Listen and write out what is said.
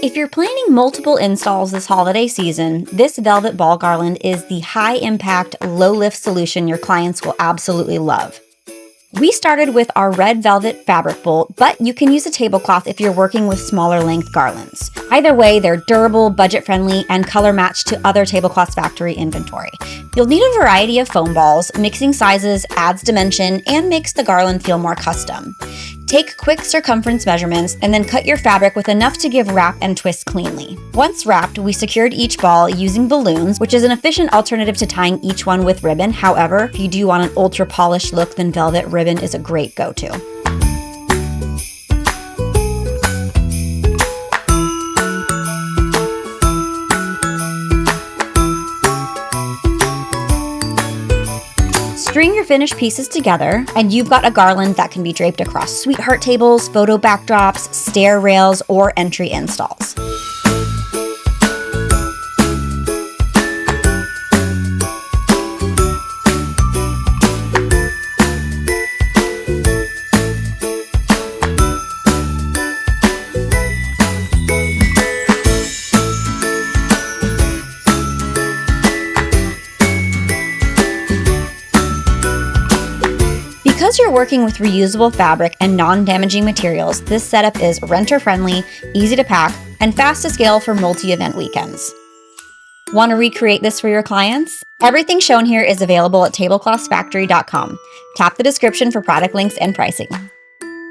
If you're planning multiple installs this holiday season, this velvet ball garland is the high-impact, low-lift solution your clients will absolutely love. We started with our red velvet fabric bolt, but you can use a tablecloth if you're working with smaller length garlands. Either way, they're durable, budget-friendly, and color-matched to other Tablecloths Factory inventory. You'll need a variety of foam balls. Mixing sizes adds dimension and makes the garland feel more custom. Take quick circumference measurements and then cut your fabric with enough to give wrap and twist cleanly. Once wrapped, we secured each ball using balloons, which is an efficient alternative to tying each one with ribbon. However, if you do want an ultra polished look, then velvet ribbon is a great go-to. String your finished pieces together, and you've got a garland that can be draped across sweetheart tables, photo backdrops, stair rails, or entry installs. Because you're working with reusable fabric and non-damaging materials, this setup is renter-friendly, easy to pack, and fast to scale for multi-event weekends. Want to recreate this for your clients? Everything shown here is available at tableclothsfactory.com. Tap the description for product links and pricing.